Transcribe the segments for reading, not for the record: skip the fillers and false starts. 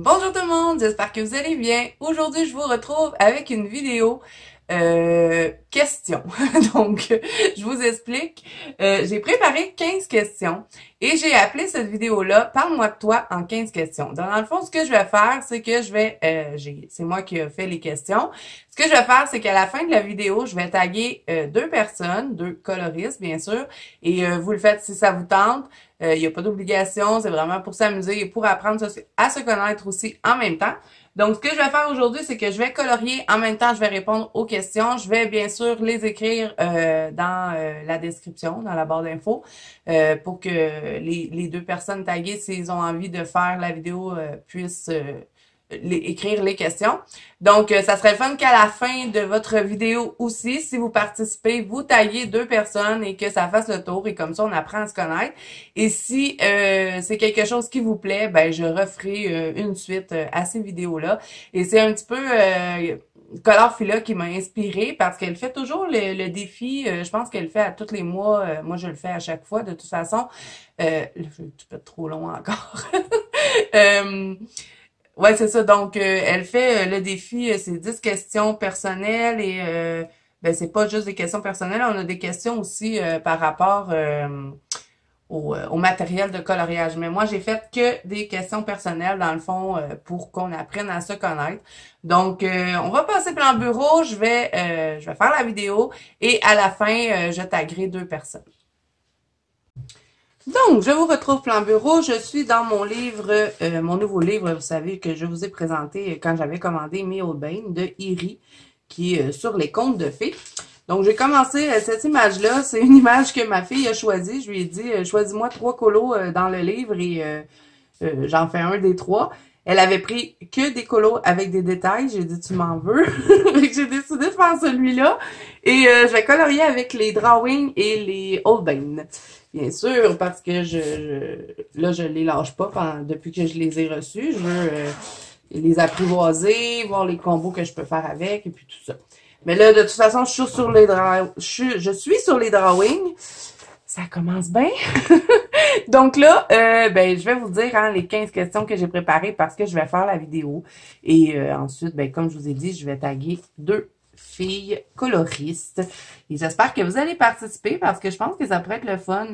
Bonjour tout le monde, j'espère que vous allez bien. Aujourd'hui, je vous retrouve avec une vidéo questions. Donc, je vous explique. J'ai préparé 15 questions et j'ai appelé cette vidéo-là Parle-moi de toi en 15 questions. Donc, dans le fond, ce que je vais faire, c'est que c'est moi qui ai fait les questions. Ce que je vais faire, c'est qu'à la fin de la vidéo, je vais taguer deux personnes, deux coloristes, bien sûr, et vous le faites si ça vous tente. Il n'y a pas d'obligation, c'est vraiment pour s'amuser et pour apprendre à se connaître aussi en même temps. Donc, ce que je vais faire aujourd'hui, c'est que je vais colorier. En même temps, je vais répondre aux questions. Je vais bien sûr les écrire dans la description, dans la barre d'infos, pour que les deux personnes taguées, s'ils ont envie de faire la vidéo, puissent écrire les questions. Donc, ça serait le fun qu'à la fin de votre vidéo aussi, si vous participez, vous taguez deux personnes et que ça fasse le tour et comme ça, on apprend à se connaître. Et si c'est quelque chose qui vous plaît, ben je referai une suite à ces vidéos-là. Et c'est un petit peu Colorfila qui m'a inspirée parce qu'elle fait toujours le défi. Je pense qu'elle le fait à tous les mois. Moi, je le fais à chaque fois. De toute façon, je vais être trop long encore. Ouais, c'est ça. Donc, elle fait le défi, c'est 10 questions personnelles et ben c'est pas juste des questions personnelles, on a des questions aussi par rapport au matériel de coloriage. Mais moi, j'ai fait que des questions personnelles, dans le fond, pour qu'on apprenne à se connaître. Donc, on va passer plan bureau, je vais faire la vidéo et à la fin, je taguerai deux personnes. Donc, je vous retrouve plan bureau. Je suis dans mon livre, mon nouveau livre, vous savez, que je vous ai présenté quand j'avais commandé Me Old Bane de Iri, qui est sur les contes de fées. Donc, j'ai commencé cette image-là. C'est une image que ma fille a choisie. Je lui ai dit, choisis-moi 3 colos dans le livre et j'en fais un des 3. Elle avait pris que des colos avec des détails. J'ai dit, tu m'en veux? J'ai décidé de faire celui-là. Et je vais colorier avec les drawings et les Old Bane. Bien sûr, parce que je les lâche pas depuis que je les ai reçus. Je veux les apprivoiser, voir les combos que je peux faire avec et puis tout ça. Mais là, de toute façon, je suis sur les drawings. Ça commence bien. Donc là, ben, je vais vous dire les 15 questions que j'ai préparées parce que je vais faire la vidéo. Et ensuite, ben, comme je vous ai dit, je vais taguer deux filles coloristes. Et j'espère que vous allez participer parce que je pense que ça pourrait être le fun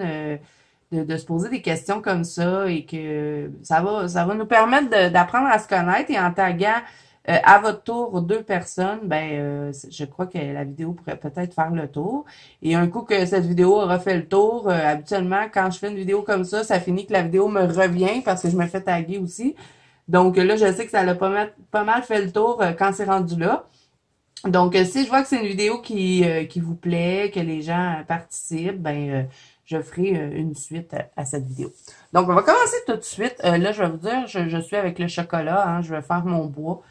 de se poser des questions comme ça et que ça va nous permettre d'apprendre à se connaître et en taguant à votre tour deux personnes, ben je crois que la vidéo pourrait peut-être faire le tour. Et un coup que cette vidéo aura fait le tour, habituellement, quand je fais une vidéo comme ça finit que la vidéo me revient parce que je me fais taguer aussi. Donc là, je sais que ça a pas mal fait le tour quand c'est rendu là. Donc, si je vois que c'est une vidéo qui vous plaît, que les gens participent, ben je ferai une suite à cette vidéo. Donc, on va commencer tout de suite. Là, je vais vous dire, je suis avec le chocolat, hein, je vais faire mon bois.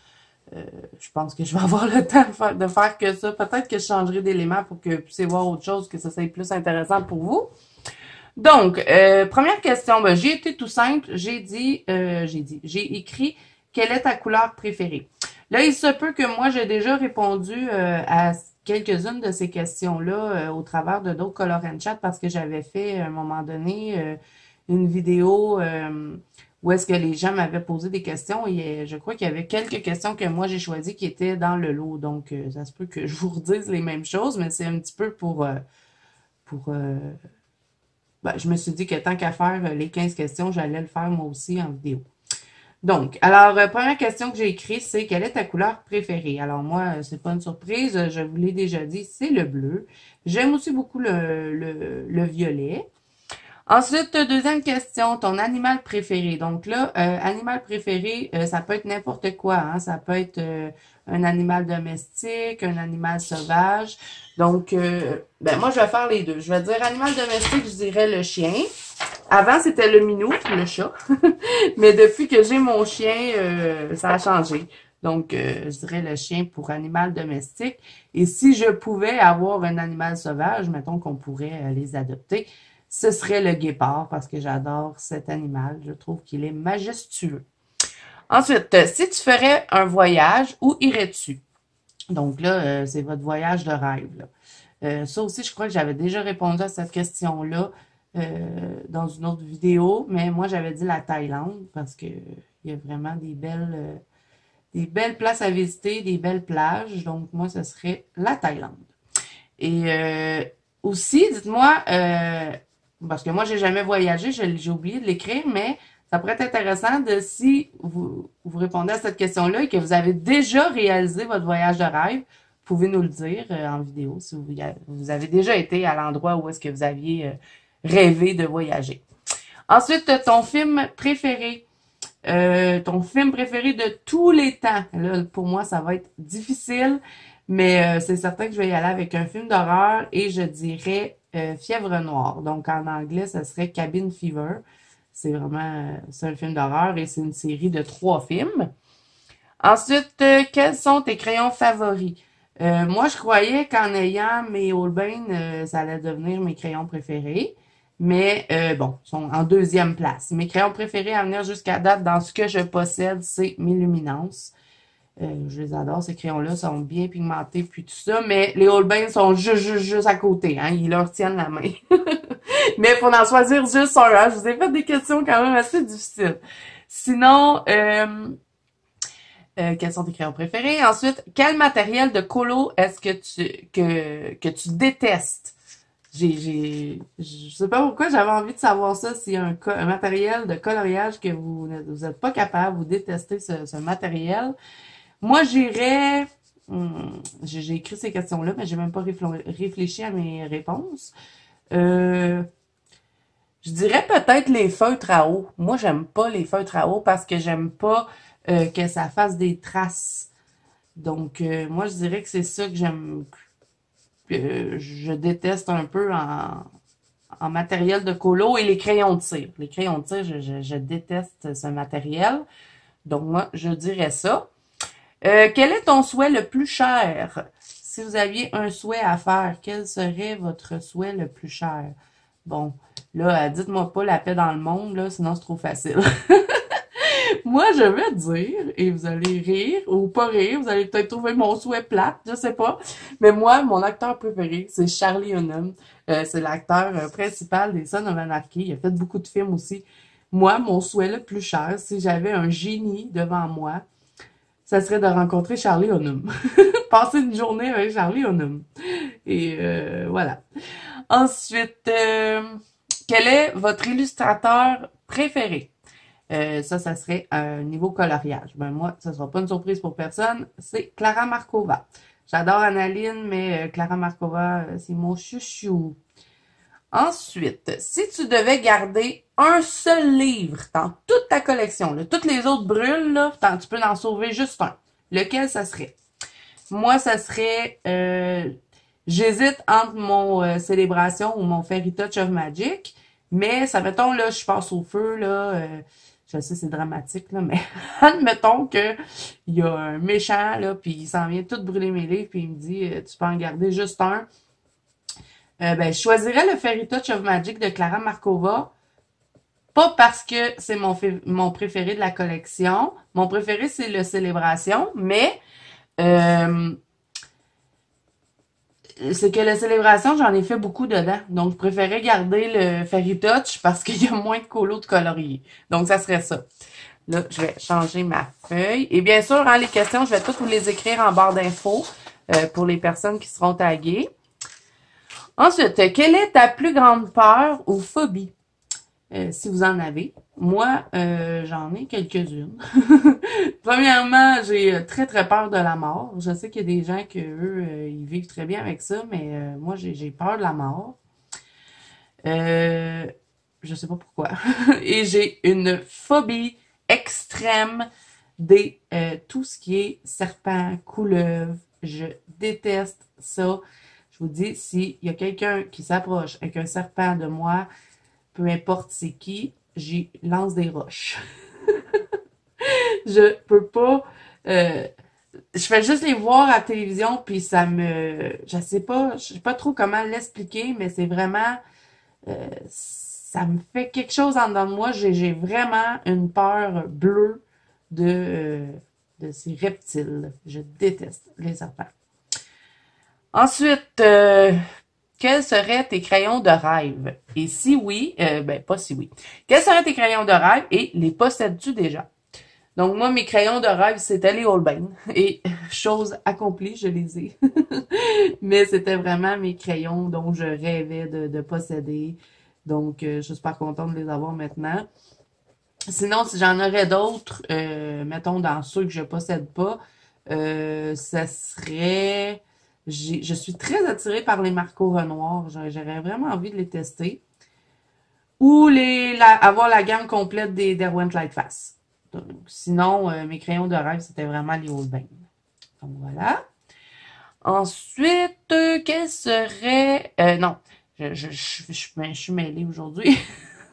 Je pense que je vais avoir le temps de faire que ça. Peut-être que je changerai d'élément pour que vous puissiez voir autre chose, que ça soit plus intéressant pour vous. Donc, première question, ben, j'ai été tout simple. J'ai écrit quelle est ta couleur préférée? Là, il se peut que moi, j'ai déjà répondu à quelques-unes de ces questions-là au travers de d'autres Color and Chat parce que j'avais fait à un moment donné une vidéo où est-ce que les gens m'avaient posé des questions et je crois qu'il y avait quelques questions que moi j'ai choisies qui étaient dans le lot. Donc, ça se peut que je vous redise les mêmes choses, mais c'est un petit peu ben, je me suis dit que tant qu'à faire les 15 questions, j'allais le faire moi aussi en vidéo. Donc, alors, première question que j'ai écrite, c'est quelle est ta couleur préférée? Alors, moi, c'est pas une surprise, je vous l'ai déjà dit, c'est le bleu. J'aime aussi beaucoup le violet. Ensuite, deuxième question, ton animal préféré. Donc là, animal préféré, ça peut être n'importe quoi, hein? Ça peut être un animal domestique, un animal sauvage. Donc, ben moi, je vais faire les deux. Je vais dire animal domestique, je dirais le chien. Avant, c'était le minou, le chat. Mais depuis que j'ai mon chien, ça a changé. Donc, je dirais le chien pour animal domestique. Et si je pouvais avoir un animal sauvage, mettons qu'on pourrait les adopter, ce serait le guépard parce que j'adore cet animal. Je trouve qu'il est majestueux. Ensuite, si tu ferais un voyage, où irais-tu? Donc là, c'est votre voyage de rêve, là. Ça aussi, je crois que j'avais déjà répondu à cette question-là dans une autre vidéo, mais moi, j'avais dit la Thaïlande parce que Il y a vraiment des belles places à visiter, des belles plages. Donc, moi, ce serait la Thaïlande. Et aussi, dites-moi, parce que moi, j'ai jamais voyagé, j'ai oublié de l'écrire, mais ça pourrait être intéressant de si vous répondez à cette question-là et que vous avez déjà réalisé votre voyage de rêve, vous pouvez nous le dire en vidéo si vous avez déjà été à l'endroit où est-ce que vous aviez rêvé de voyager. Ensuite, ton film préféré. Ton film préféré de tous les temps. Là, pour moi, ça va être difficile, mais c'est certain que je vais y aller avec un film d'horreur et je dirais Fièvre noire. Donc, en anglais, ça serait Cabin Fever. C'est vraiment c'est un film d'horreur et c'est une série de 3 films. Ensuite, quels sont tes crayons favoris? Moi, je croyais qu'en ayant mes Holbein, ça allait devenir mes crayons préférés. Mais bon, ils sont en 2e place. Mes crayons préférés à venir jusqu'à date dans ce que je possède, c'est mes Luminance. Je les adore, ces crayons-là, sont bien pigmentés puis tout ça, mais les Holbein sont juste à côté, hein, ils leur tiennent la main. Mais il faut en choisir juste un, hein. Je vous ai fait des questions quand même assez difficiles. Sinon, quels sont tes crayons préférés? Ensuite, quel matériel de colo est-ce que tu détestes? Je sais pas pourquoi j'avais envie de savoir ça, s'il y a un matériel de coloriage que vous êtes pas capable, vous détestez ce matériel. Moi, j'irais, j'ai écrit ces questions-là, mais j'ai même pas réfléchi à mes réponses. Je dirais peut-être les feutres à eau. Moi, j'aime pas les feutres à eau parce que j'aime pas que ça fasse des traces. Donc, moi, je dirais que c'est ça que j'aime, que je déteste un peu en matériel de colo et les crayons de cire. Les crayons de cire, je déteste ce matériel. Donc, moi, je dirais ça. Quel est ton souhait le plus cher? Si vous aviez un souhait à faire, quel serait votre souhait le plus cher? Bon, là, dites-moi pas la paix dans le monde, là, sinon c'est trop facile. Moi, je vais dire, et vous allez rire ou pas rire, vous allez peut-être trouver mon souhait plate, je sais pas. Mais moi, mon acteur préféré, c'est Charlie Hunnam. C'est l'acteur principal des Sons of Anarchy. Il a fait beaucoup de films aussi. Moi, mon souhait le plus cher, si j'avais un génie devant moi, ça serait de rencontrer Charlie Hunnam. Passer une journée avec Charlie Hunnam. Et voilà. Ensuite, quel est votre illustrateur préféré? Ça serait un niveau coloriage. Ben moi, ça sera pas une surprise pour personne. C'est Clara Markova. J'adore Annaline, mais Clara Markova, c'est mon chouchou. Ensuite, si tu devais garder un seul livre dans toute ta collection, là, toutes les autres brûlent, là, tu peux en sauver juste un. Lequel ça serait? Moi, ça serait... j'hésite entre mon Célébration ou mon Fairy Touch of Magic, mais ça mettons, là, je passe au feu, là... je sais, c'est dramatique, là, mais admettons que il y a un méchant, là, puis il s'en vient tout brûler mes livres, puis il me dit, tu peux en garder juste un. Ben, je choisirais le Fairy Touch of Magic de Clara Markova. Pas parce que c'est mon préféré de la collection. Mon préféré, c'est le Célébration, mais c'est que la Célébration, j'en ai fait beaucoup dedans. Donc, je préférais garder le Fairy Touch parce qu'il y a moins de colos de colorier. Donc, ça serait ça. Là, je vais changer ma feuille. Et bien sûr, hein, les questions, je vais toutes vous les écrire en barre d'infos pour les personnes qui seront taguées. Ensuite, quelle est ta plus grande peur ou phobie? Si vous en avez. Moi, j'en ai quelques-unes. Premièrement, j'ai très très peur de la mort. Je sais qu'il y a des gens qui, eux, ils vivent très bien avec ça, mais moi, j'ai peur de la mort. Je sais pas pourquoi. Et j'ai une phobie extrême des tout ce qui est serpent, couleuvre. Je déteste ça. Je vous dis, s'il y a quelqu'un qui s'approche avec un serpent de moi, peu importe c'est qui, j'y lance des roches. Je peux pas... je fais juste les voir à la télévision, puis ça me... Je sais pas trop comment l'expliquer, mais c'est vraiment... ça me fait quelque chose en dedans de moi. J'ai vraiment une peur bleue de ces reptiles. Je déteste les serpents. Ensuite, quels seraient tes crayons de rêve? Et si oui, ben pas si oui. Quels seraient tes crayons de rêve et les possèdes-tu déjà? Donc, moi, mes crayons de rêve, c'était les Holbein. Et chose accomplie, je les ai. Mais c'était vraiment mes crayons dont je rêvais de posséder. Donc, je suis super contente de les avoir maintenant. Sinon, si j'en aurais d'autres, mettons dans ceux que je possède pas, ça serait... Je suis très attirée par les Marco Renoir. J'aurais vraiment envie de les tester. Ou avoir la gamme complète des Derwent Lightfast. Donc, sinon, mes crayons de rêve, c'était vraiment les Holbein. Donc voilà. Ensuite, quel serait... non, je suis mêlée aujourd'hui.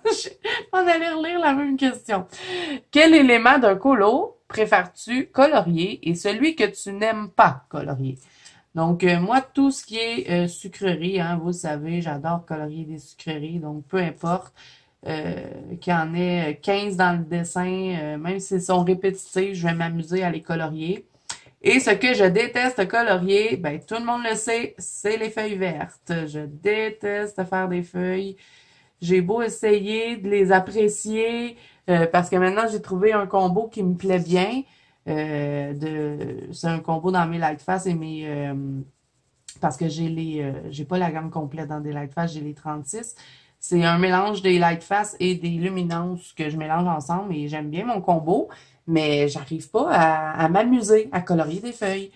Je m'en allais relire la même question. Quel élément d'un colo préfères-tu colorier et celui que tu n'aimes pas colorier? Donc, moi, tout ce qui est sucrerie, hein, vous le savez, j'adore colorier des sucreries, donc peu importe qu'il y en ait 15 dans le dessin, même s'ils sont répétitifs, je vais m'amuser à les colorier. Et ce que je déteste colorier, ben tout le monde le sait, c'est les feuilles vertes. Je déteste faire des feuilles. J'ai beau essayer de les apprécier, parce que maintenant j'ai trouvé un combo qui me plaît bien. C'est un combo dans mes Lightfast et mes parce que j'ai pas la gamme complète dans des Lightfast, j'ai les 36. C'est un mélange des Lightfast et des Luminance que je mélange ensemble et j'aime bien mon combo, mais j'arrive pas à m'amuser à colorier des feuilles.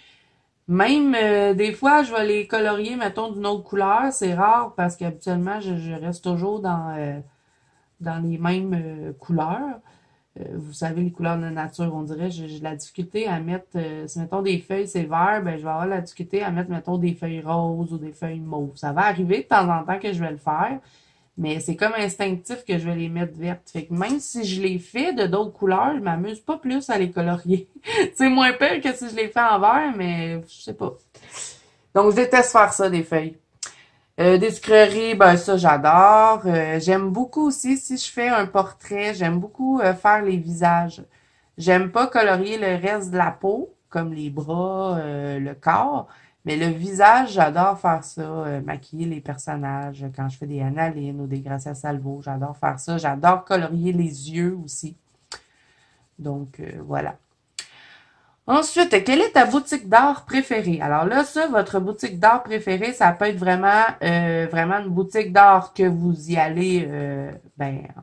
Même des fois, je vais les colorier, mettons, d'une autre couleur. C'est rare parce qu'habituellement, je reste toujours dans les mêmes couleurs. Vous savez, les couleurs de nature, on dirait, j'ai de la difficulté à mettre, si mettons des feuilles, c'est vert, ben je vais avoir la difficulté à mettre, mettons, des feuilles roses ou des feuilles mauves. Ça va arriver de temps en temps que je vais le faire, mais c'est comme instinctif que je vais les mettre vertes. Fait que même si je les fais de d'autres couleurs, je m'amuse pas plus à les colorier. C'est moins pire que si je les fais en vert, mais je sais pas. Donc, je déteste faire ça, des feuilles. Des sucreries, ben ça j'adore. J'aime beaucoup aussi, si je fais un portrait, j'aime beaucoup faire les visages. J'aime pas colorier le reste de la peau, comme les bras, le corps, mais le visage, j'adore faire ça, maquiller les personnages quand je fais des Annalyn ou des Gracia Salvo, j'adore faire ça. J'adore colorier les yeux aussi. Donc voilà. Ensuite, quelle est ta boutique d'art préférée? Alors là, ça, votre boutique d'art préférée, ça peut être vraiment une boutique d'art que vous y allez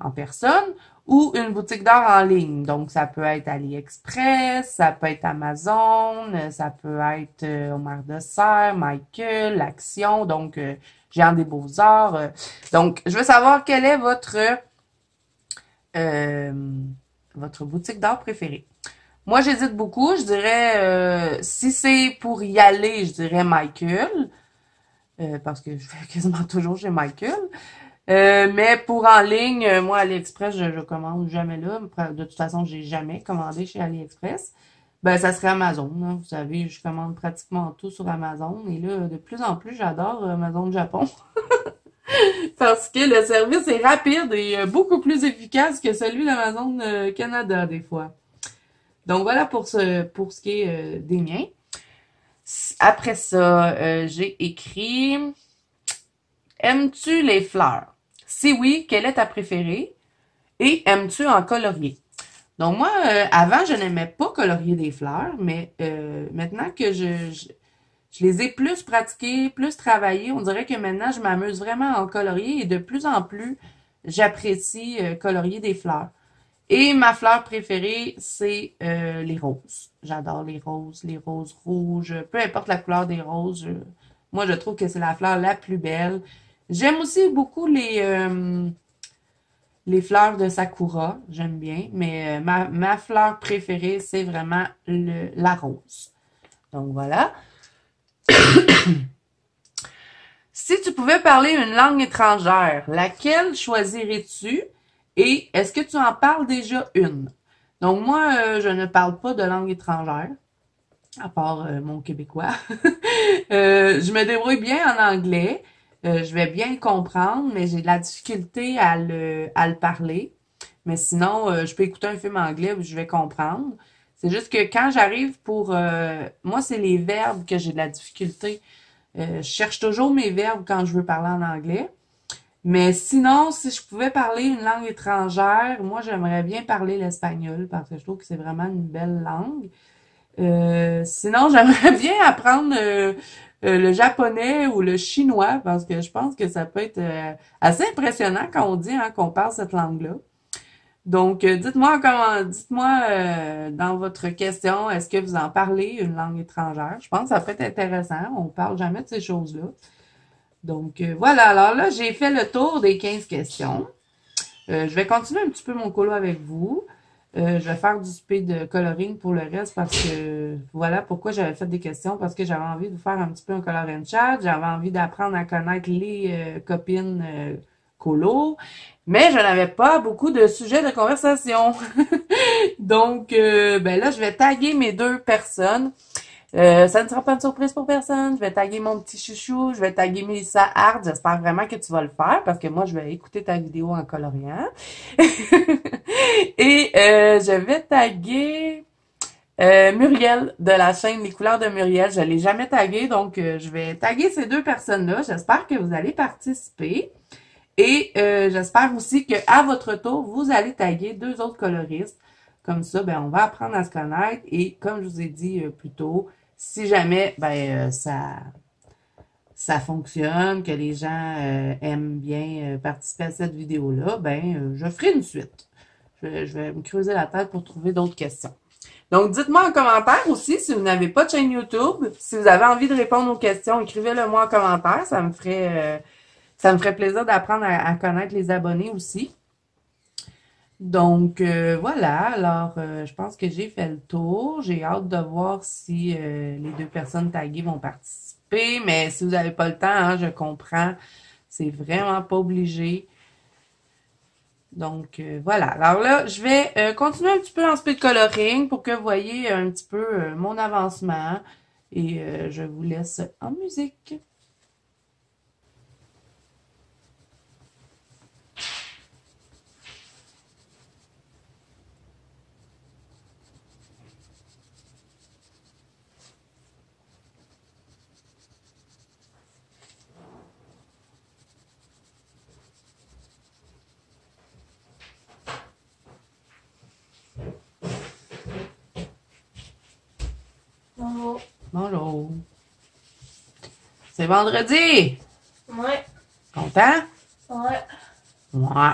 en personne ou une boutique d'art en ligne. Donc, ça peut être AliExpress, ça peut être Amazon, ça peut être Omar de Serre, Michael, L'Action, donc Géant des Beaux-Arts. Donc, je veux savoir quelle est euh, votre boutique d'art préférée. Moi, j'hésite beaucoup. Je dirais, si c'est pour y aller, je dirais Michael, parce que je vais quasiment toujours chez Michael. Mais pour en ligne, moi, AliExpress, je commande jamais là. De toute façon, j'ai jamais commandé chez AliExpress. Ben, ça serait Amazon, hein. Vous savez, je commande pratiquement tout sur Amazon. Et là, de plus en plus, j'adore Amazon Japon. Parce que le service est rapide et beaucoup plus efficace que celui d'Amazon Canada, des fois. Donc voilà pour ce qui est des miens. Après ça, j'ai écrit aimes-tu les fleurs? Si oui, quelle est ta préférée? Et aimes-tu en colorier? Donc moi, avant, je n'aimais pas colorier des fleurs, mais maintenant que je les ai plus pratiquées, plus travaillées, on dirait que maintenant, je m'amuse vraiment à en colorier et de plus en plus, j'apprécie colorier des fleurs. Et ma fleur préférée, c'est les roses. J'adore les roses rouges, peu importe la couleur des roses. Moi, je trouve que c'est la fleur la plus belle. J'aime aussi beaucoup les fleurs de Sakura. J'aime bien, mais ma fleur préférée, c'est vraiment la rose. Donc voilà. Si tu pouvais parler une langue étrangère, laquelle choisirais-tu? Et est-ce que tu en parles déjà une? Donc moi, je ne parle pas de langue étrangère, à part mon québécois. Je me débrouille bien en anglais. Je vais bien le comprendre, mais j'ai de la difficulté à le parler. Mais sinon, je peux écouter un film anglais où je vais comprendre. C'est juste que quand j'arrive moi, c'est les verbes que j'ai de la difficulté. Je cherche toujours mes verbes quand je veux parler en anglais. Mais sinon, si je pouvais parler une langue étrangère, moi, j'aimerais bien parler l'espagnol parce que je trouve que c'est vraiment une belle langue. Sinon, j'aimerais bien apprendre le japonais ou le chinois parce que je pense que ça peut être assez impressionnant quand on dit qu'on parle cette langue-là. Donc, dites-moi dans votre question, est-ce que vous en parlez une langue étrangère? Je pense que ça peut être intéressant. On parle jamais de ces choses-là. Donc, voilà. Alors là, j'ai fait le tour des 15 questions. Je vais continuer un petit peu mon colo avec vous. Je vais faire du speed de coloring pour le reste parce que voilà pourquoi j'avais fait des questions, parce que j'avais envie de vous faire un petit peu un color and chat, j'avais envie d'apprendre à connaître les copines colo, mais je n'avais pas beaucoup de sujets de conversation. Donc, ben là, je vais taguer mes deux personnes. Ça ne sera pas une surprise pour personne. Je vais taguer mon petit chouchou. Je vais taguer Mélissa Hart. J'espère vraiment que tu vas le faire parce que moi, je vais écouter ta vidéo en coloriant. Et je vais taguer Muriel de la chaîne Les Couleurs de Muriel. Je l'ai jamais tagué, donc je vais taguer ces deux personnes-là. J'espère que vous allez participer. Et j'espère aussi que à votre tour, vous allez taguer deux autres coloristes. Comme ça, ben on va apprendre à se connaître. Et comme je vous ai dit plus tôt, si jamais ça fonctionne, que les gens aiment bien participer à cette vidéo-là, ben je ferai une suite. Je vais me creuser la tête pour trouver d'autres questions. Donc, dites-moi en commentaire aussi si vous n'avez pas de chaîne YouTube. Si vous avez envie de répondre aux questions, écrivez-le moi en commentaire. Ça me ferait plaisir d'apprendre à connaître les abonnés aussi. Donc, voilà. Alors, je pense que j'ai fait le tour. J'ai hâte de voir si les deux personnes taguées vont participer. Mais si vous n'avez pas le temps, hein, je comprends. C'est vraiment pas obligé. Donc, voilà. Alors là, je vais continuer un petit peu en speed coloring pour que vous voyez un petit peu mon avancement. Et je vous laisse en musique. Bonjour. Bonjour. C'est vendredi. Ouais. Content? Ouais. Ouais.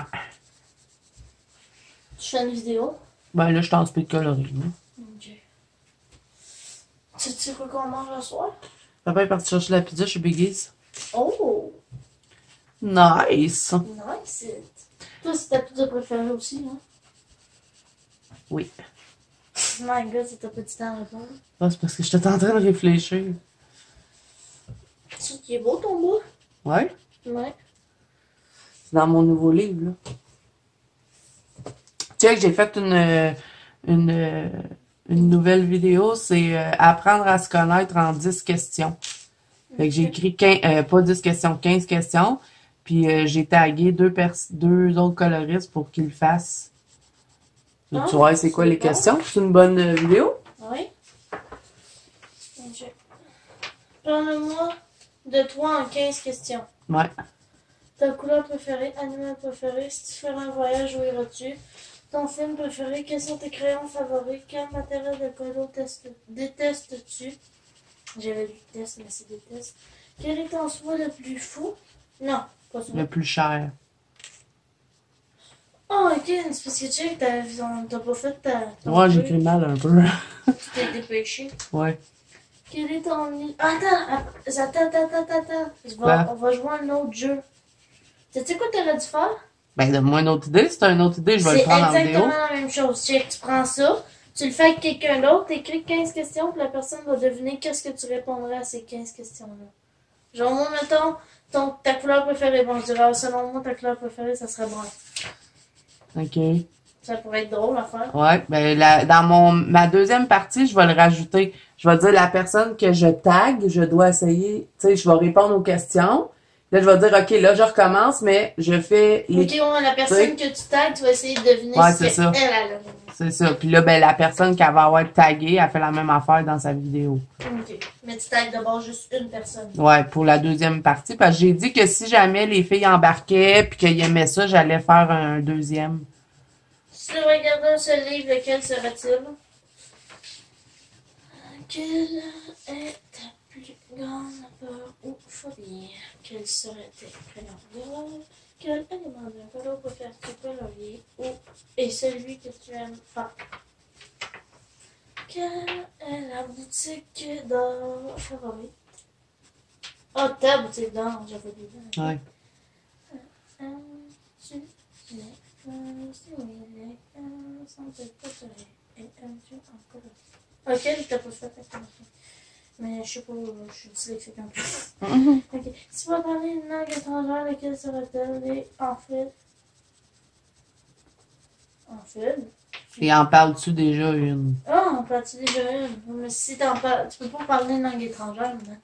Tu fais une vidéo? Ben là, je suis en speed coloring. Ok. Tu sais quoi qu'on mange ce soir? Papa est parti chercher la pizza chez Biggie's. Oh! Nice! Nice! Toi, c'est ta pizza préférée aussi, hein? Oui. My God, c'est ta petite temps à répondre. Ah, c'est parce que j'étais en train de réfléchir. Tu qui est beau ton bout? Ouais? Ouais. C'est dans mon nouveau livre, là. Tu sais que j'ai fait une nouvelle vidéo, c'est apprendre à se connaître en 10 questions. Fait que j'ai écrit pas 10 questions, 15 questions. Puis j'ai tagué deux autres coloristes pour qu'ils le fassent. Ah, tu vois, c'est quoi les bon. questions? C'est une bonne vidéo? Oui. Ok. Parle-moi de toi en 15 questions. Ouais. Ta couleur préférée, animal préféré, si tu ferais un voyage, où iras-tu? Ton film préféré, quels sont tes crayons favoris? Quel matériel de colo détestes-tu? J'avais dit test, mais c'est des tests. Quel est ton souhait le plus fou? Non, pas ça. Le plus cher. Oh, ok, c'est parce que tu sais que t'as pas fait ton Ouais, truc. j'écris mal un peu. Tu t'es dépêché. Ouais. Quel est ton... Attends. Quoi? On va jouer à un autre jeu. Tu sais quoi t'aurais dû faire? Ben, donne-moi une autre idée. Si t'as une autre idée, je vais le C'est prendre en vidéo. exactement la même chose. Tu prends ça, tu le fais avec quelqu'un d'autre, t'écris 15 questions, puis la personne va deviner qu'est-ce que tu répondrais à ces 15 questions-là. Genre, moi, mettons, ta couleur préférée. Bon, je dirais, selon moi, ta couleur préférée, ça serait brun. OK. Ça pourrait être drôle à faire. Ouais, ben dans ma deuxième partie, je vais le rajouter. Je vais dire la personne que je tag, je dois essayer, tu sais, je vais répondre aux questions. Là, je vais dire, OK, là, je recommence, mais je fais les... Ok, ouais, la personne que tu tagues, tu vas essayer de deviner Ouais, ce c'est ça. qu'elle a. C'est ça. Puis là, ben, la personne qui va avoir tagué, elle fait la même affaire dans sa vidéo. Ok. Mais tu tagues d'abord juste une personne. Ouais, pour la deuxième partie. Parce que j'ai dit que si jamais les filles embarquaient puis qu'ils aimaient ça, j'allais faire un deuxième. Si tu regardais un seul livre, lequel serait-il? Quelle est ta plus grande peur ou phobie? Quel serait tes crayons de rêve? Quel élément d'un color préfères-tu colorier ou est celui que tu aimes faire? Quelle est la boutique d'or favorite? Oh, ta boutique d'or, j'avais dit. Ouais. Ok, t'as pas fait ta mais je sais pas, je suis dyslexique un peu. Ok. Si tu vas parler une langue étrangère, laquelle serait-elle? Et en fait. En fait. Et en parles-tu déjà une? Ah, on parle déjà une. Mais si t'en parles, tu peux pas parler une langue étrangère, non?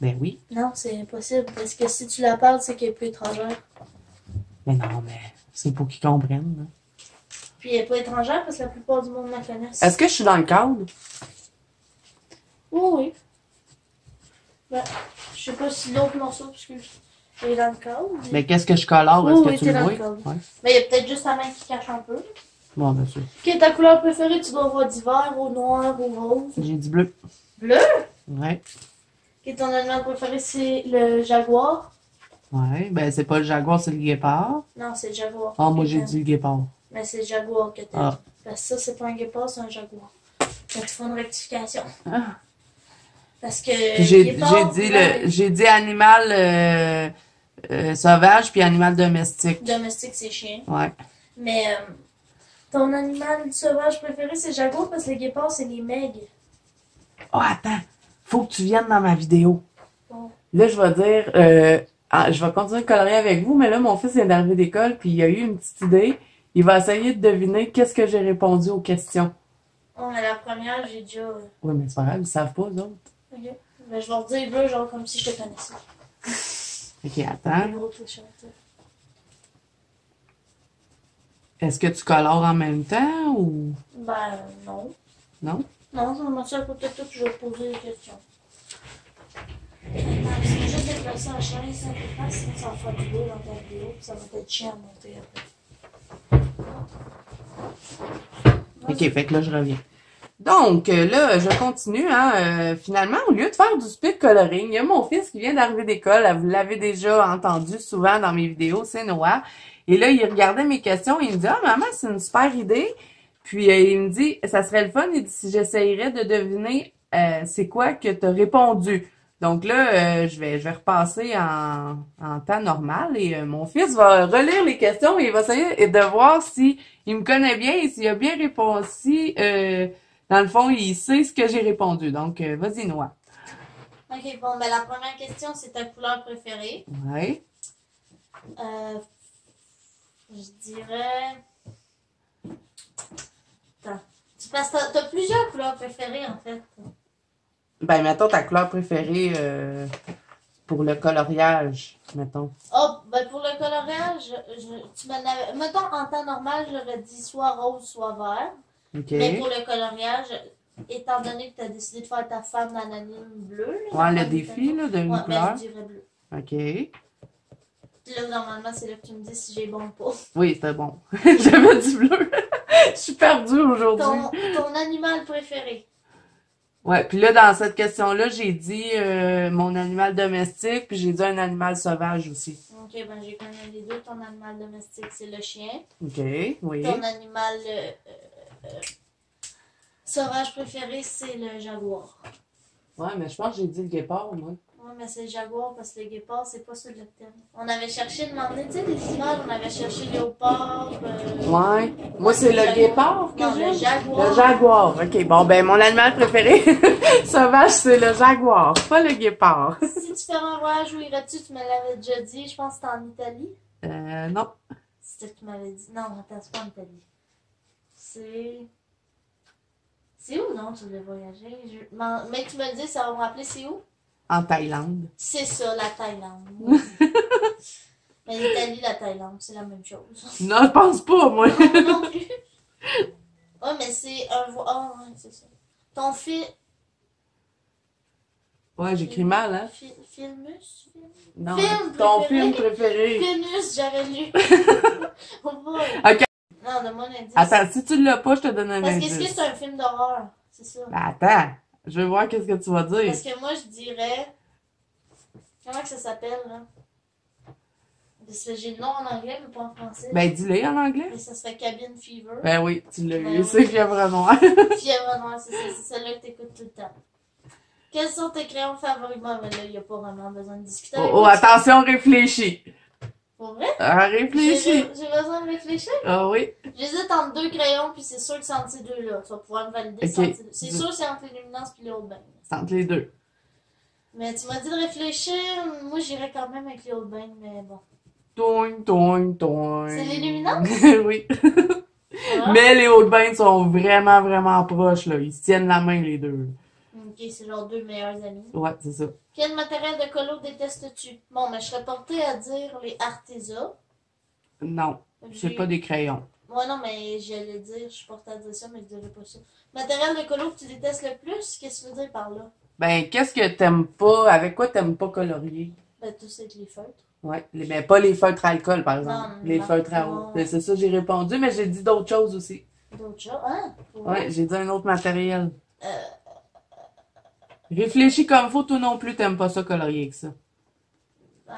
Ben oui. Non, c'est impossible. Parce que si tu la parles, c'est qu'elle est plus étrangère. Mais non, mais c'est pour qu'ils comprennent. Là. Puis elle est pas étrangère parce que la plupart du monde la connaissent. Est-ce que je suis dans le cadre? Oui, oui. Ben, je sais pas si l'autre morceau, parce que il est dans le cadre. Mais qu'est-ce que je colore? Oui, Est-ce que oui, tu t'es le dans vois? le cadre. Ouais. Mais il y a peut-être juste ta main qui cache un peu. Bon, bien sûr. Ok, ta couleur préférée, tu dois voir du vert au noir ou rose. J'ai dit bleu. Bleu? Ouais. Ok, ton animal préféré, c'est le jaguar. Ouais. Ben, c'est pas le jaguar, c'est le guépard. Non, c'est le jaguar. Ah, moi, que j'ai t'aimes. dit le guépard. Mais c'est le jaguar que t'aimes. Ah. Parce que ça, c'est pas un guépard, c'est un jaguar. Donc, il faut une rectification. Ah. Parce que. Puis j'ai guépard, dit ouais, j'ai dit animal sauvage puis animal domestique. domestique, c'est chien. Ouais. Mais ton animal sauvage préféré, c'est le jaguar parce que le guépard, c'est les megs. Oh, attends. Faut que tu viennes dans ma vidéo. Bon. Là, je vais dire, je vais continuer de colorier avec vous, mais là, mon fils vient d'arriver d'école, puis il a eu une petite idée. Il va essayer de deviner qu'est-ce que j'ai répondu aux questions. Oh, mais la première, j'ai déjà. Oui, mais c'est pas grave, ils savent pas, eux autres. Ok. Mais je vais redire bleu, genre comme si je te connaissais. Ok, attends. Le gros tricheur, tu sais. Est-ce que tu colores en même temps ou Ben, non. non? Non, je me suis à côté de toi, puis je vais te poser des questions. Attends, c'est juste déplacer la chaise, ça peut pas, sinon ça va faire du bruit dans ta vidéo, puis ça va être chiant à monter après. Ok, fait que là, je reviens. Donc, là, je continue. Hein, finalement, au lieu de faire du speed coloring, il y a mon fils qui vient d'arriver d'école. Vous l'avez déjà entendu souvent dans mes vidéos, c'est Noah. Et là, il regardait mes questions et il me dit « Ah, maman, c'est une super idée. » Puis, il me dit « Ça serait le fun. » Il dit « Si j'essayerais de deviner c'est quoi que tu as répondu. » Donc là, je vais repasser en temps normal et mon fils va relire les questions et il va essayer de voir si il me connaît bien et s'il a bien répondu. Si, dans le fond, il sait ce que j'ai répondu. Donc, vas-y, Noah. Ok, bon, ben la première question, c'est ta couleur préférée. Ouais. Je dirais. Attends. Parce que t'as plusieurs couleurs préférées, en fait. Ben, mettons ta couleur préférée pour le coloriage, mettons. Oh, ben pour le coloriage, tu m'en avais. Mettons, en temps normal, j'aurais dit soit rose, soit vert. OK. Mais pour le coloriage, étant donné que tu as décidé de faire ta femme anonyme bleue. Là, Ouais, le défi, là, d'une ouais, couleur. ben, je dirais bleu. OK. Puis là, normalement, c'est là que tu me dis si j'ai bon ou pas. Oui, c'était bon. J'avais du bleu. Je suis perdue aujourd'hui. Ton animal préféré. Ouais, puis là, dans cette question-là, j'ai dit mon animal domestique, puis j'ai dit un animal sauvage aussi. Ok, ben j'ai connu les deux. Ton animal domestique, c'est le chien. OK, oui. Ton animal sauvage préféré, c'est le jaguar. Ouais, mais je pense que j'ai dit le guépard, moi. Ouais, mais c'est le jaguar parce que le guépard, c'est pas ça le thème. On avait cherché de demander, tu sais, des images, on avait cherché léopard. Ouais. Moi, c'est le guépard que non, j'aime. le jaguar. Le jaguar. OK, bon, ben, mon animal préféré sauvage, c'est le jaguar, pas le guépard. Si tu fais un voyage, où irais-tu? Tu me l'avais déjà dit. Je pense que c'était en Italie. Non. C'était ce que tu m'avais dit. Non, attends, c'est pas en Italie. C'est où, non, tu voulais voyager? Mais tu me le dis, ça va me rappeler c'est où? En Thaïlande. C'est ça, la Thaïlande. Mais l'Italie, la Thaïlande, c'est la même chose. Non, je pense pas, moi. Non, non plus. Ouais, mais c'est un... Ah, ouais, c'est ça. Ton Ouais, j'écris mal, hein? Filmus? Non, Film ton préféré. film préféré. Filmus, j'aurais lu. Oh boy. Ok. Non, donne-moi un indice. Attends, si tu l'as pas, je te donne un Parce indice. qu'est-ce que c'est un film d'horreur? C'est ça. Ben, attends, je veux voir qu'est-ce que tu vas dire. Parce que moi, je dirais... Comment que ça s'appelle, là? Parce que j'ai le nom en anglais, mais pas en français. Ben, dis-le en anglais. Mais ça serait Cabin Fever. Ben oui, tu l'as Ben eu, oui. c'est Fièvre Noire. Fièvre noire, c'est ça. C'est celle-là que t'écoutes tout le temps. Quels sont tes crayons favoris? Bon, mais là, il n'y a pas vraiment besoin de discuter avec Oh, moi. attention, réfléchis. Pour vrai? Réfléchis. J'ai besoin de réfléchir? Ah oui. J'hésite entre deux crayons, puis c'est sûr que c'est entre ces deux-là. Tu vas pouvoir me valider. Ok. C'est sûr que c'est entre l'illuminance et les Old Bang. C'est entre les deux. Mais tu m'as dit de réfléchir. Moi, j'irais quand même avec les Old Bang, mais bon. Toing, toing, toing. C'est les Luminances? Oui. Ah. Mais les Hautes Bains sont vraiment, vraiment proches, là. Ils se tiennent la main, les deux. Ok, c'est genre deux meilleurs amis. Ouais, c'est ça. Quel matériel de colo détestes-tu? Bon, mais je serais portée à dire les Arteza. Non, c'est pas des crayons. Ouais, non, mais j'allais dire, je suis portée à dire ça, mais je dirais pas ça. Matériel de colo que tu détestes le plus, qu'est-ce que tu veux dire par là? Ben, qu'est-ce que t'aimes pas? Avec quoi t'aimes pas colorier? Ben, tout c'est les feutres. Ouais, ben pas les feutres à alcool, par exemple. Non, Les non, feutres à eau. non. Ben, c'est ça, j'ai répondu, mais j'ai dit d'autres choses aussi. D'autres choses? Hein? Ouais, j'ai dit un autre matériel. Euh, Réfléchis comme faut, toi non plus, t'aimes pas ça colorier avec ça. ben,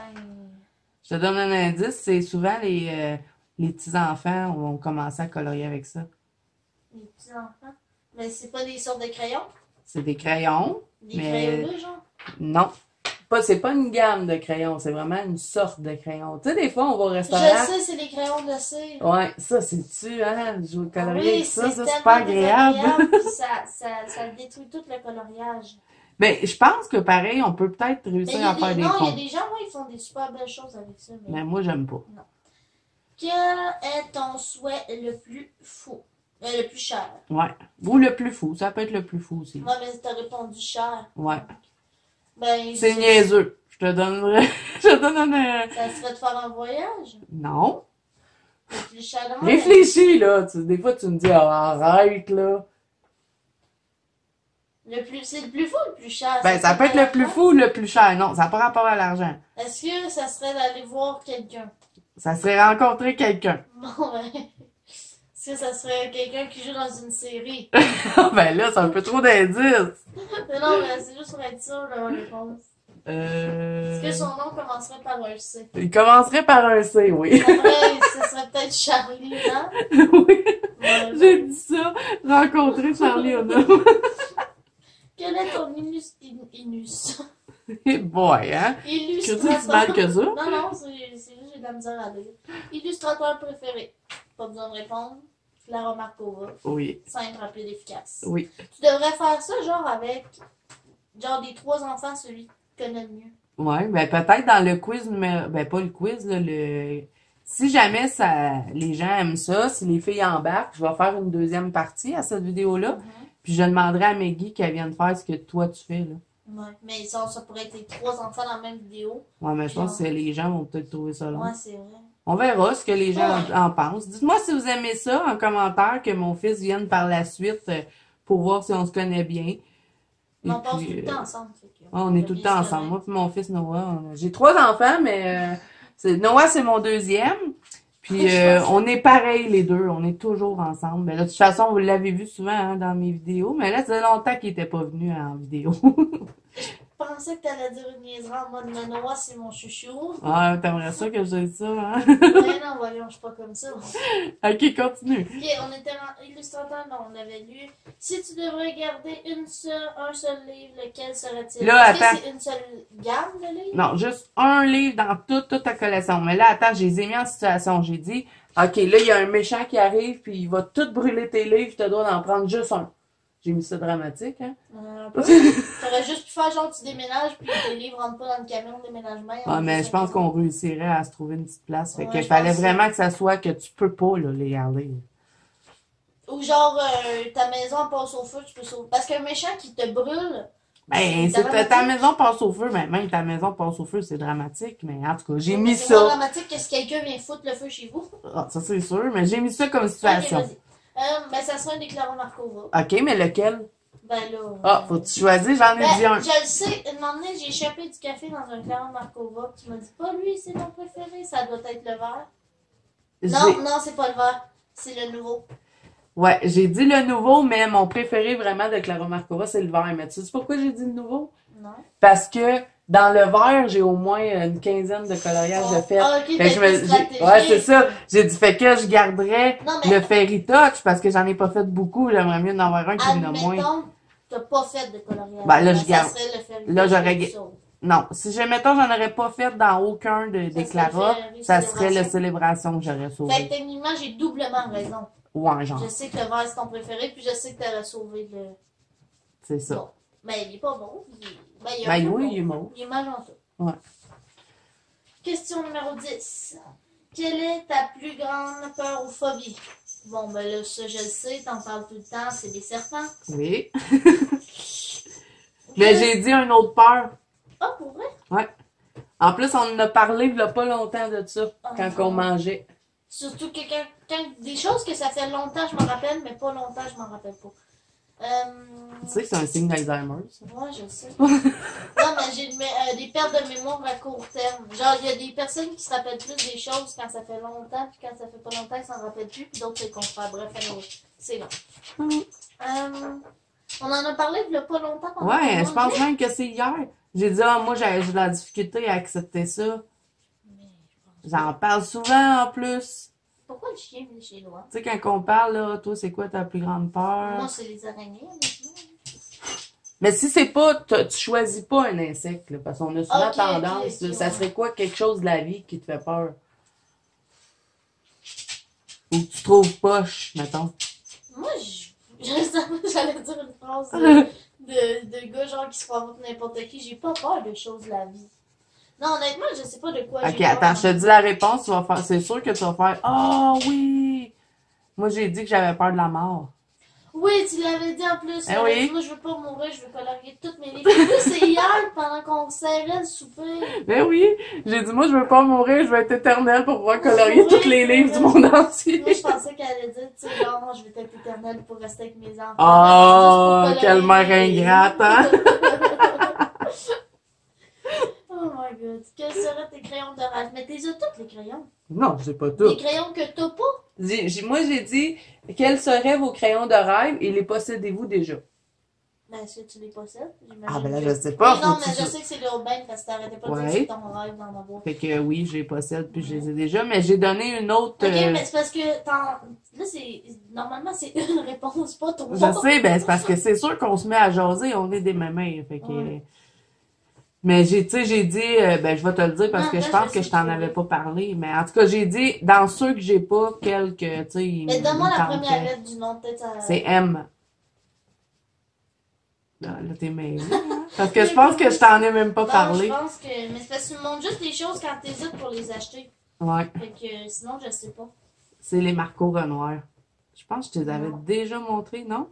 Je te donne un indice, c'est souvent les petits-enfants vont commencer à colorier avec ça. les petits enfants. Mais c'est pas des sortes de crayons? C'est des crayons. Des Mais- crayons bleus, genre? Non. C'est pas une gamme de crayons, c'est vraiment une sorte de crayon. Tu sais, des fois, on va au Je restaurant. sais, c'est les crayons de cire. Ouais, ça, c'est-tu, hein? Jouer au colorier avec ça, c'est tellement pas agréable. désagréable, puis ça détruit tout le coloriage. Mais je pense que pareil, on peut peut-être Mais réussir il y a à faire des non, il y a fonds. des gens, moi, ils font des super belles choses avec ça. Mais... Mais moi, j'aime pas. Quel est ton souhait le plus fou? Le plus cher. Ouais. Ou le plus fou, ça peut être le plus fou aussi. Moi, mais t'as répondu cher. Ouais. Ben, C'est niaiseux. Je te donnerai. Je te donne un. Ça serait de faire un voyage. Non. Le plus cher de moi. Réfléchis, là. Des fois, tu me dis, ah, arrête, là. C'est le plus fou ou le plus cher? Ben, ça peut être le plus fou ou le plus cher. Non, ça n'a pas rapport à l'argent. Est-ce que ça serait d'aller voir quelqu'un? Ça serait rencontrer quelqu'un. Bon, ben. Est-ce que ça serait quelqu'un qui joue dans une série? Ben là, c'est un peu trop d'indices. Mais non, mais c'est juste pour être sûr de la réponse. Est-ce que son nom commencerait par un C? Il commencerait par un C, oui. Après, ce serait peut-être Charlie, hein? Oui, Ouais, j'ai dit ça. Rencontrer Charlie Onum. Quel est ton inus? Eh boy, hein? Tu dis si mal que ça? Non, non, c'est juste j'ai de la misère à lire. Illustrateur préféré? Pas besoin de répondre. Clara Markova. Oui, Simple, rapide, efficace. oui. Tu devrais faire ça, genre, avec, genre, des 3 enfants, celui que tu connais le mieux. Ouais, ben peut-être dans le quiz numéro... Ben pas le quiz, là, le... Si jamais les gens aiment ça, si les filles embarquent, je vais faire une deuxième partie à cette vidéo-là. Puis je demanderai à Maggie qu'elle vienne faire ce que toi tu fais, là. Ouais, mais ça pourrait être les 3 enfants dans la même vidéo. Ouais, mais je pense que les gens vont peut-être trouver ça long. Ouais, c'est vrai. On verra ce que les gens Ouais. en pensent. Dites-moi si vous aimez ça en commentaire, que mon fils vienne par la suite pour voir si on se connaît bien. Mais Et on passe puis, tout le temps ensemble. Fait que on est tout le temps bien se ensemble. Moi connaître. et mon fils Noah. J'ai 3 enfants, mais Noah, c'est mon deuxième. Puis on est pareil les deux. On est toujours ensemble. Mais là, de toute façon, vous l'avez vu souvent hein, dans mes vidéos. Mais là, ça fait longtemps qu'il n'était pas venu en vidéo. Je pensais que t'allais dire une niaiserie en mode Noah, c'est mon chouchou. Ah, t'aimerais ça que je dise ça, hein? Mais non, voyons, je suis pas comme ça. Ok, continue. Ok, on était en illustrateur, non, on avait lu. Si tu devrais garder un seul livre, lequel serait-il? Là, Est-ce attends. que c'est une seule gamme de livres? Non, juste un livre dans toute ta collection. Mais là, attends, je les ai mis en situation. J'ai dit, OK, là, il y a un méchant qui arrive, puis il va tout brûler tes livres, tu dois en prendre juste un. J'ai mis ça dramatique, hein? Un peu. T'aurais juste pu faire genre tu déménages, puis tes livres rentrent pas dans le camion de déménagement. Ah, mais je pense qu'on réussirait à se trouver une petite place. Fait Ouais, qu'il je fallait pense vraiment que ça soit que tu peux pas, là, les garder. Ou genre ta maison passe au feu, tu peux sauver. Parce qu'un méchant qui te brûle, Ben, C'est ta dramatique. maison passe au feu, mais même ta maison passe au feu, c'est dramatique. Mais en tout cas, j'ai Oui, mis mais c'est moins ça. dramatique que si quelqu'un vient foutre le feu chez vous. Ah, ça, c'est sûr, mais j'ai mis ça comme Ok, situation. vas-y. Ben, ça sera un déclarant Markova. OK, mais lequel? Ben là. Ah, faut que tu choisir, j'en ai dit un. Je le sais, un moment donné, j'ai échappé du café dans un déclarant Markova. Tu m'as dit pas lui, c'est mon préféré. Ça doit être le vert. Non, non, c'est pas le vert. C'est le nouveau. Ouais, j'ai dit le nouveau, mais mon préféré vraiment de Clara Markova, c'est le vert. Mais tu sais pourquoi j'ai dit le nouveau? Non. Parce que dans le vert, j'ai au moins une quinzaine de coloriages de fait. Ah, ok, Fait que stratégique. ouais, c'est ça. J'ai dit, fait que je garderais Non, mais le Fairy Touch parce que j'en ai pas fait beaucoup. J'aimerais mieux en avoir un qui en a moins. admettons, t'as pas fait de coloriage. Ben, là, je ça garde. serait le Fairy Là, Touch j'aurais que tu ga- sauves. Non, si mettons, j'en aurais pas fait dans aucun des serait Clara, le ça serait le Célébration. Célébration que j'aurais Fait sauvé. que techniquement, j'ai doublement raison. Ouais, genre, Je sais que le vert c'est ton préféré, puis je sais que t'aurais sauvé le. c'est ça. Bon. Mais il est pas bon. Ben, il est Ben un peu oui, bon. il est mauve. Il est magenta. Ouais. Question numéro 10. Quelle est ta plus grande peur ou phobie? Bon, ben là, ça, je le sais, t'en parles tout le temps, c'est des serpents. Oui. Mais j'ai dit une autre peur. Ah, pour vrai? Ouais. En plus, on en a parlé il y a pas longtemps de ça, quand on mangeait. Surtout que des choses que ça fait longtemps, je m'en rappelle, mais pas longtemps, je m'en rappelle pas. Tu sais que c'est un signe d'Alzheimer, ça. Ouais, je sais. Non, mais j'ai des pertes de mémoire à court terme. Genre, il y a des personnes qui se rappellent plus des choses quand ça fait longtemps, puis quand ça fait pas longtemps, ils s'en rappellent plus, puis d'autres, c'est le contraire. Bref, anyway, c'est long. On en a parlé il y a pas longtemps. pendant qu'on Ouais, je pense mangeait. même que c'est hier. J'ai dit, ah, moi, j'ai de la difficulté à accepter ça. Mais je pense J'en parle souvent, en plus. Pourquoi le chien vient chez nous? Tu sais, quand on parle, là, toi, c'est quoi ta plus grande peur? Moi, c'est les araignées, honnêtement. Mais si c'est pas, tu choisis pas un insecte, là, parce qu'on a souvent Ok, tendance, ok, là, ça ouais. serait quoi quelque chose de la vie qui te fait peur? Ou que tu trouves poche, mettons. Moi, j'allais dire une phrase de gars genre qui se croient pour n'importe qui. J'ai pas peur de choses de la vie. Non, honnêtement, je sais pas de quoi Ok, j'ai peur. attends, je te dis la réponse, tu vas faire, c'est sûr que tu vas faire, ah oui! Moi, j'ai dit que j'avais peur de la mort. Oui, tu l'avais dit en plus. Eh oui. Moi, je veux pas mourir, je veux colorier toutes mes livres. En plus, c'est hier, pendant qu'on serrait le souper. Ben oui, j'ai dit, moi, je veux pas mourir, je veux être éternelle pour pouvoir colorier Oui, tous les c'est livres vrai. du monde entier. Moi, je pensais qu'elle allait dire, tu sais, genre, je vais être éternelle pour rester avec mes enfants. Oh, Juste pour quelle mère colorier mes ingrate, hein? Oh my god. Quels seraient tes crayons de rage? Mais t'es tous les crayons. Non, je sais pas Les tout. crayons que t'as pas? Moi, j'ai dit, quels seraient vos crayons de rêve et les possédez-vous déjà? Ben, est-ce que tu les possèdes? Ah, ben là, que- je sais pas. Oui, non, faut mais que tu- je sais que c'est le Aubin parce que t'arrêtais pas de dire Ouais. que c'est ton rêve d'en avoir. Fait que oui, je les possède puis je les ai déjà, mais j'ai donné une autre. Ok, mais c'est parce que là, c'est. Normalement, c'est une réponse, pas ton. Je sais, ben c'est parce que c'est sûr qu'on se met à jaser, on est des mémères. Fait que. Ouais. Mais tu sais, j'ai dit, ben je vais te le dire parce Non, que là, je pense je que sais je t'en que- avais pas parlé. Mais en tout cas, j'ai dit, dans ceux que j'ai pas, quelques, tu sais. Mais donne-moi ils la me première tenteraient. lettre du nom, peut-être. C'est M. Là, t'es mêlée, hein? Parce que je pense que je t'en ai même pas Non, parlé. je pense que. Mais c'est parce que tu me montres juste des choses quand t'hésites pour les acheter. Ouais. Fait que sinon, je sais pas. C'est les Marco Renoir. Je pense que je te les avais Non. déjà montrés, non?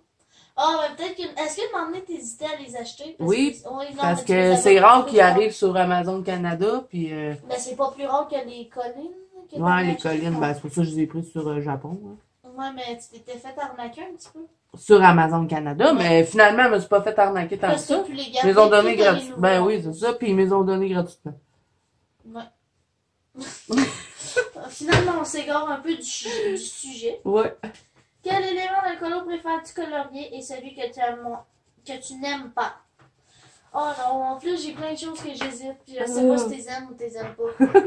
Ah, mais peut-être que. Est-ce que un moment donné, t'hésitais à les acheter? Oui, non, Parce mais tu les que avais c'est pas rare plus qu'ils tard. arrivent sur Amazon Canada, puis Mais c'est pas plus rare que les collines. Que ouais, t'avais les achetées? collines, ben c'est pour ça que je les ai pris sur Japon. Hein. Ouais, mais tu t'étais fait arnaquer un petit peu. Sur Amazon Canada, mais finalement, je me suis pas fait arnaquer tant que Parce que ça. tu les Ils gardais. les ont donné puis t'as les gratuitement. Ben nouveaux. oui, c'est ça, puis ils me les ont donné gratuitement. Ouais. Finalement, on s'égare un peu du sujet. Ouais. Quel élément d'alcoolo préfères-tu colorier et celui que tu n'aimes pas? Oh non, en plus, j'ai plein de choses que j'hésite, puis je sais pas si t'es aimes ou t'es aimes pas.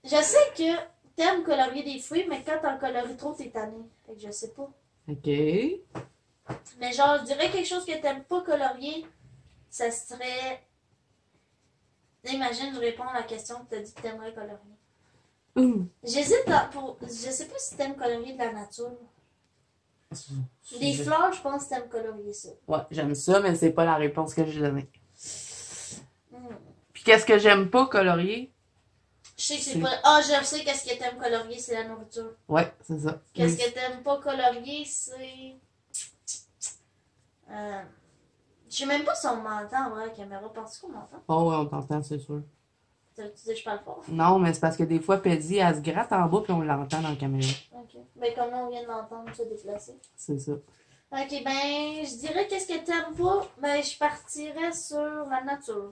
Je sais que t'aimes colorier des fruits, mais quand t'en colories trop, t'es tanné. Fait que je sais pas. OK. Mais genre, je dirais quelque chose que t'aimes pas colorier, ça serait... Imagine, je réponds à la question que t'as dit que t'aimerais colorier. J'hésite pour... Je sais pas si t'aimes colorier de la nature. Des fleurs, je pense que t'aimes colorier ça. Ouais, j'aime ça, mais c'est pas la réponse que j'ai donnée. Hmm. Puis qu'est-ce que j'aime pas colorier? Je sais que c'est pas... Ah, je sais qu'est-ce que t'aimes colorier, c'est la nourriture. Ouais, c'est ça. Qu'est-ce que t'aimes pas colorier, c'est... Je sais même pas si on m'entend en vrai à la caméra. Penses-tu qu'on m'entend? Oh ouais, on t'entend, c'est sûr. Tu dis que je parle fort? Non, mais c'est parce que des fois, Paddy, elle se gratte en bas puis on l'entend dans la caméra. Ok. Ben, comment on vient de l'entendre se déplacer? C'est ça. Ok, ben, je dirais qu'est-ce que t'aimes pas? Ben, je partirais sur la nature.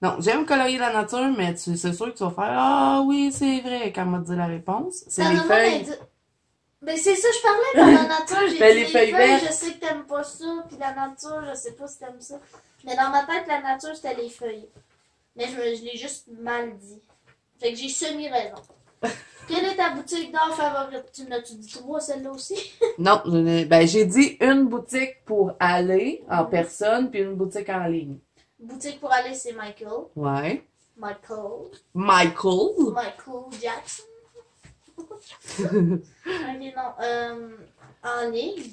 Non, j'aime colorier la nature, mais c'est sûr que tu vas faire Ah oui, c'est vrai quand on m'a dit la réponse. C'est les feuilles. Ben, c'est ça, je parlais de la nature. J'ai Ben, dit les feuilles vertes. je sais que t'aimes pas ça, puis la nature, je sais pas si t'aimes ça. Mais dans ma tête, la nature, c'était les feuilles. Mais je l'ai juste mal dit. Fait que j'ai semi-raison. Quelle est ta boutique d'art favorite? Tu m'as-tu dit 3, celle-là aussi? Non, ben j'ai dit une boutique pour aller en personne puis une boutique en ligne. Boutique pour aller, c'est Michael. Ouais. Michael Jackson. Ok, non. En ligne.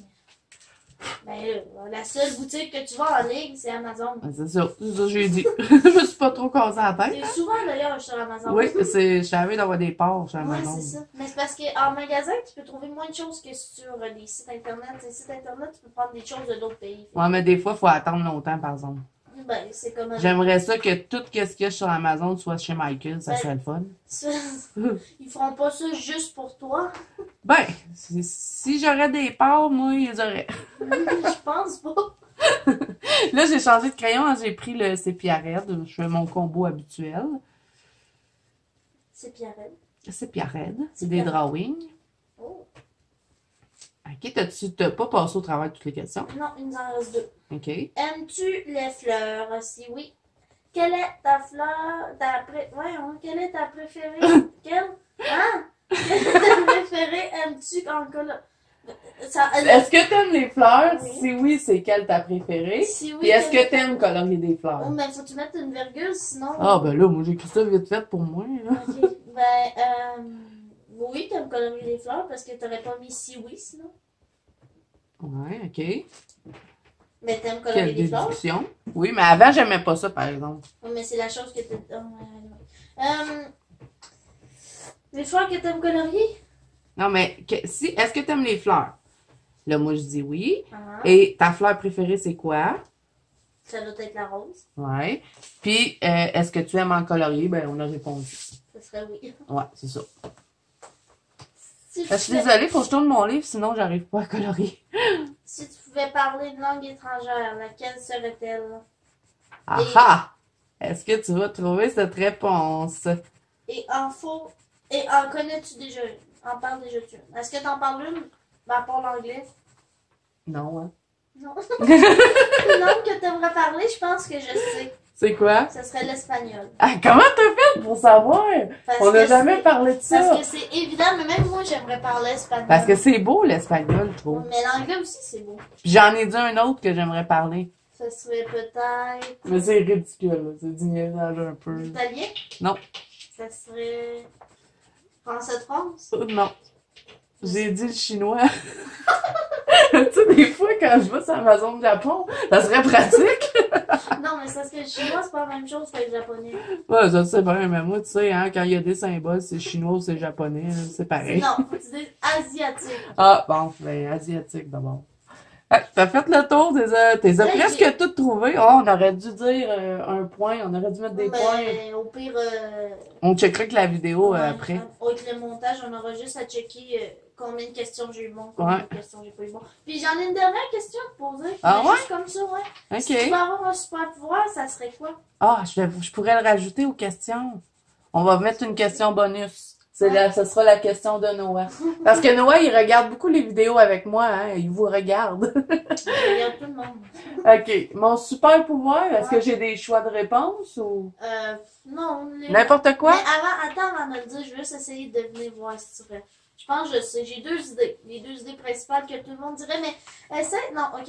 Ben, la seule boutique que tu vas en ligne, c'est Amazon. Ah, c'est ça que j'ai dit. Je me suis pas trop cassé la tête. Et souvent d'ailleurs sur Amazon. Oui, je savais d'avoir des parts sur Ouais, Amazon. c'est ça. Mais c'est parce qu'en magasin, tu peux trouver moins de choses que sur les sites internet. Les sites internet, tu peux prendre des choses de d'autres pays. Ouais, mais des fois, il faut attendre longtemps, par exemple. Ben, c'est comme J'aimerais ça que tout ce qu'il y a sur Amazon soit chez Michael, ça Ben, serait le fun. Ils feront pas ça juste pour toi. Ben, si j'aurais des parts, moi, ils auraient. Je pense pas. Là, j'ai changé de crayon, hein, j'ai pris le sépia red. Je fais mon combo habituel. C'est Pierre. Sépia red, c'est des drawings. Oh. Ok, t'as pas passé au travers de toutes les questions? Non, il nous en reste 2. Ok. Aimes-tu les fleurs? Si oui, quelle est ta fleur? Quelle est ta préférée? Quelle? Hein? Quelle est ta préférée? Aimes-tu encore? Est-ce que t'aimes les fleurs? Oui. Si oui, c'est quelle ta préférée? Si oui, Puis est-ce que t'aimes colorier des Oh, fleurs? mais faut que tu mettes une virgule, sinon. Ah, ben là, moi, j'ai écrit ça vite fait pour moi. Là. Ok. Ben, oui, t'aimes colorier les fleurs parce que t'aurais pas mis si oui, sinon. Ouais, ok. Mais t'aimes colorier Quelle les fleurs? déduction. Oui, mais avant, j'aimais pas ça, par exemple. Oui, mais c'est la chose que t'aimes. Les fleurs que t'aimes colorier? Non, mais est-ce que t'aimes les fleurs? Là, moi, je dis oui. Ah, Et ta fleur préférée, c'est quoi? ça doit être la rose. Ouais. Puis, est-ce que tu aimes en colorier? Ben, on a répondu. Ça serait oui. Ouais, c'est ça. Si Je suis désolée, faut que je tourne mon livre, sinon j'arrive pas à colorier. Si tu pouvais parler une langue étrangère, laquelle serait-elle? Ah ah! Est-ce que tu vas trouver cette réponse? Et en connais-tu déjà une? En parles déjà-tu une? Est-ce que t'en parles une? À part l'anglais? Non, hein? Non. Une langue que t'aimerais parler, je pense que je sais. C'est quoi? Ce serait l'espagnol. Ah, comment t'as fait pour savoir? Parce On n'a que jamais parlé de ça. Parce que c'est évident, mais même moi, j'aimerais parler espagnol. Parce que c'est beau, l'espagnol, je trouve. Mais l'anglais aussi, c'est beau. Puis j'en ai dit un autre que j'aimerais parler. Ça serait peut-être... Mais c'est ridicule, là. C'est du niaisage un peu. Italien? Non. Ça serait... Français de France? Non. J'ai dit le chinois. Tu sais, des fois, quand je vais sur Amazon Japon, ça serait pratique. Non, mais c'est parce que le chinois, c'est pas la même chose que le japonais. Ouais, je sais bien, mais moi, tu sais, hein, quand il y a des symboles, c'est chinois ou c'est japonais, là, c'est pareil. Non, faut que tu dises asiatique. Ah, bon, ben, asiatique d'abord. Ah, t'as fait le tour, t'es presque toutes trouvées. Oh, on aurait dû dire un point, on aurait dû mettre des points. Mais au pire... On checkera que la vidéo ouais, après. avec le montage, on aura juste à checker combien de questions j'ai eu bon, combien Ouais. de questions j'ai pas eu bon. Puis j'en ai une dernière question à te poser. Ah Mais ouais? juste comme ça, ouais. Ok. Si tu pouvais avoir un super pouvoir, ça serait quoi? Ah, je pourrais le rajouter aux questions. On va mettre une question bonus. Ce sera la question de Noah. Parce que Noah, il regarde beaucoup les vidéos avec moi, hein. Il vous regarde. Je regarde tout le monde. Ok. Mon super pouvoir, est-ce que j'ai des choix de réponse ou Non. n'importe quoi? Mais avant de le dire, je veux juste essayer de venir voir si tu ferais. Je pense que je sais. J'ai 2 idées. Les 2 idées principales que tout le monde dirait, mais essaie. Non, ok.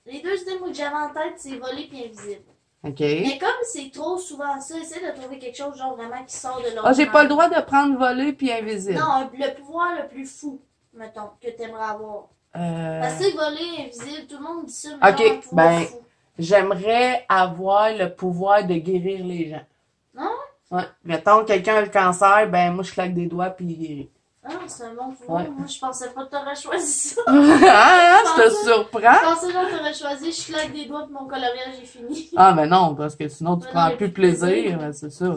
Les 2 idées moi, que j'avais en tête, c'est voler puis invisible. Ok. Mais comme c'est trop souvent ça, essaie de trouver quelque chose genre vraiment qui sort de l'ordinaire. Ah, j'ai pas le droit de prendre voler puis invisible. Non, le pouvoir le plus fou, mettons, que t'aimerais avoir. Parce que voler, invisible, tout le monde dit ça, mais Ok, genre un pouvoir ben, fou. j'aimerais avoir le pouvoir de guérir les gens. Non? Ouais. Mettons, quelqu'un a le cancer, ben, moi, je claque des doigts puis il guérit. Ah, c'est un bon pouvoir. Ouais. Moi, je pensais pas que t'aurais choisi ça. Ah, je te Je surprends? pensais que t'aurais choisi, je claque des doigts, puis mon coloriage est fini. Ah, mais non, parce que sinon, tu Ouais, prends non, plus plus de plaisir, plaisir. mais c'est ça.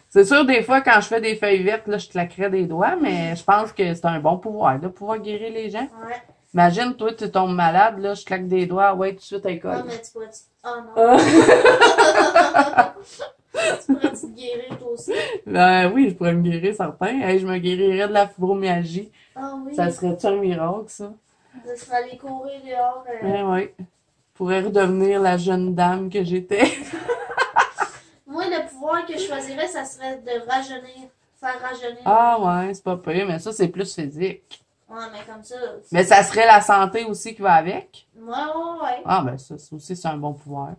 C'est sûr, des fois, quand je fais des feuilles vertes, là, je claquerais des doigts, mais je pense que c'est un bon pouvoir, de pouvoir guérir les gens. Ouais. Imagine, toi, tu tombes malade, là, je claque des doigts, ouais, tout de suite à Non, l'école. mais tu pourrais... Oh non. Ah. Tu pourrais te guérir, toi aussi. Ben oui, je pourrais me guérir, certain. Hey, je me guérirais de la fibromyalgie. Ah oui. Ça serait-tu un miracle, ça? Ça serait aller courir dehors. Ben oui. Je pourrais redevenir la jeune dame que j'étais. Moi, le pouvoir que je choisirais, ça serait de rajeunir. Faire rajeunir. Ah ouais, c'est pas pire, mais ça, c'est plus physique. Ouais, mais comme ça. Mais ça serait la santé aussi qui va avec. Ouais. Ah ben ça aussi, c'est un bon pouvoir.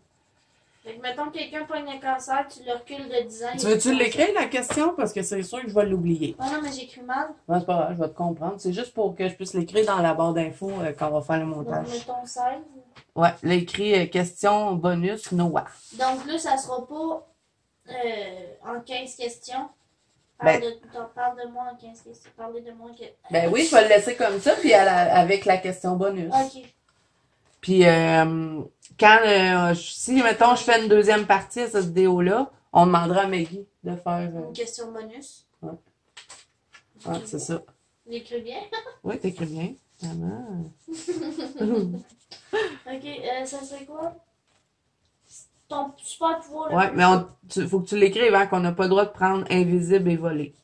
Fait que mettons que quelqu'un pogne un cancer, tu le recules de 10 ans. Tu veux-tu l'écrire, la question? Parce que c'est sûr que je vais l'oublier. Ouais, non, mais j'écris mal. Non, c'est pas grave, je vais te comprendre. C'est juste pour que je puisse l'écrire dans la barre d'infos quand on va faire le Donc, montage. mettons 16. Ouais, l'écrit question bonus Noah. Donc là, ça sera pas en 15 questions. Ben- Parle de moi en 15 questions. Parlez de moi que. Ben oui, je vais le laisser comme ça, puis avec la question bonus. Ok. Puis si, mettons, je fais une deuxième partie à cette vidéo-là, on demandera à Maggie de faire... Une question bonus. Ouais. Ouais, c'est ça. J'écris bien. Oui, t'écris bien. Vraiment. Ok, ça serait quoi? Ton super pouvoir. Ouais, mais faut que tu l'écrives, hein, qu'on n'a pas le droit de prendre invisible et voler.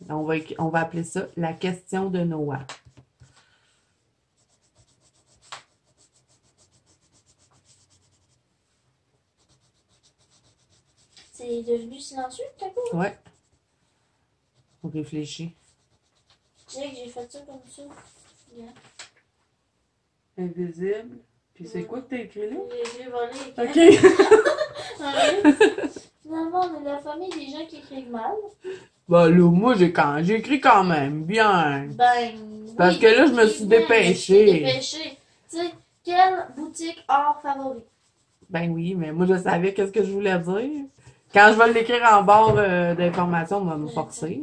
On va appeler ça la question de Noah. C'est devenu silencieux, tout à coup? Ouais. On réfléchit. Tu sais que j'ai fait ça comme ça. Bien. Invisible. Puis c'est quoi que t'as écrit là? J'ai volé. OK. Ouais. Finalement, on est la famille des gens qui écrivent mal. Bah là, moi, j'ai écrit quand même bien. Ben. Parce oui, que là, je me écris suis bien, dépêchée. mais tu t'es dépêchée. Tu sais, quelle boutique hors favori? Ben oui, mais moi, je savais qu'est-ce que je voulais dire. Quand je vais l'écrire en barre d'information, on va me forcer.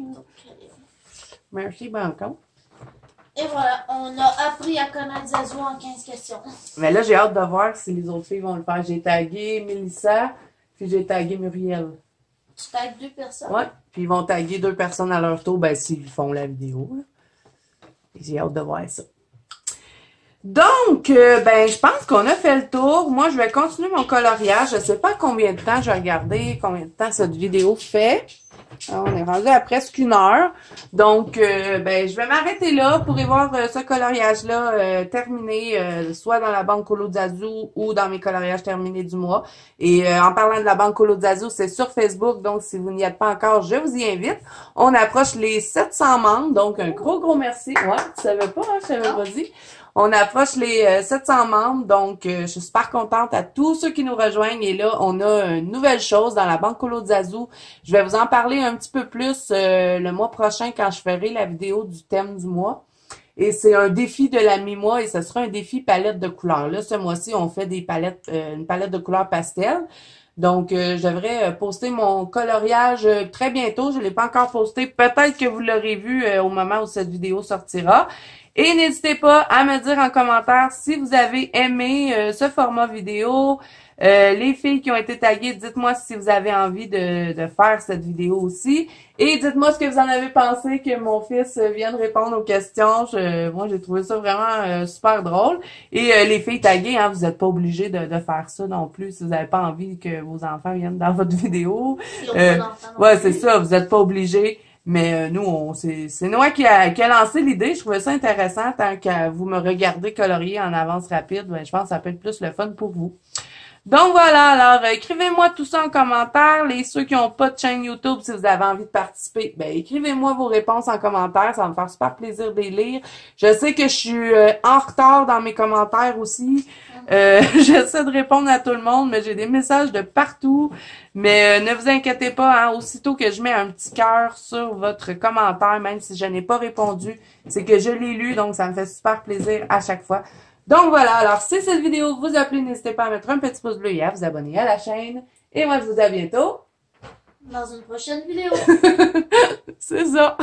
Merci, Banco. Et voilà, on a appris à connaître Zazu en 15 questions. Mais là, j'ai hâte de voir si les autres filles vont le faire. J'ai tagué Mélissa, puis j'ai tagué Muriel. Tu tagues 2 personnes. Ouais, puis ils vont taguer 2 personnes à leur tour, ben s'ils font la vidéo. Là. J'ai hâte de voir ça. Donc, ben, je pense qu'on a fait le tour. Moi, je vais continuer mon coloriage. Je sais pas combien de temps je vais regarder, combien de temps cette vidéo fait. Alors, on est rendu à presque 1 heure. Donc, ben, je vais m'arrêter là pour y voir ce coloriage-là terminé, soit dans la banque Colo Zazu ou dans mes coloriages terminés du mois. Et en parlant de la banque Colo Zazu, c'est sur Facebook. Donc, si vous n'y êtes pas encore, je vous y invite. On approche les 700 membres. Donc, un gros merci. Ouais, tu savais pas, hein? Je t'avais pas dit. On approche les 700 membres, donc je suis super contente à tous ceux qui nous rejoignent. Et là, on a une nouvelle chose dans la banque Colo Zazu. Je vais vous en parler un petit peu plus le mois prochain quand je ferai la vidéo du thème du mois. Et c'est un défi de la mi-mois et ce sera un défi palette de couleurs. Là, ce mois-ci, on fait des palettes, une palette de couleurs pastel. Donc, je devrais poster mon coloriage très bientôt. Je ne l'ai pas encore posté. Peut-être que vous l'aurez vu au moment où cette vidéo sortira. Et n'hésitez pas à me dire en commentaire si vous avez aimé ce format vidéo. Les filles qui ont été taguées, dites-moi si vous avez envie de faire cette vidéo aussi. Et dites-moi ce que vous en avez pensé que mon fils vienne répondre aux questions. Moi, j'ai trouvé ça vraiment super drôle. Et les filles taguées, hein, vous n'êtes pas obligés de faire ça non plus si vous n'avez pas envie que vos enfants viennent dans votre vidéo. Ouais, c'est ça, vous n'êtes pas obligés. Mais nous, c'est Noah qui a lancé l'idée. Je trouvais ça intéressant. Tant que vous me regardez colorier en avance rapide, ben, je pense que ça peut être plus le fun pour vous. Donc voilà, alors écrivez-moi tout ça en commentaire. Ceux qui n'ont pas de chaîne YouTube, si vous avez envie de participer, ben écrivez-moi vos réponses en commentaire. Ça va me faire super plaisir de les lire. Je sais que je suis en retard dans mes commentaires aussi. J'essaie de répondre à tout le monde, mais j'ai des messages de partout. Mais ne vous inquiétez pas, hein, aussitôt que je mets un petit cœur sur votre commentaire, même si je n'ai pas répondu, c'est que je l'ai lu, donc ça me fait super plaisir à chaque fois. Donc voilà, alors si cette vidéo vous a plu, n'hésitez pas à mettre un petit pouce bleu et à vous abonner à la chaîne. Et moi, je vous dis à bientôt. dans une prochaine vidéo. C'est ça.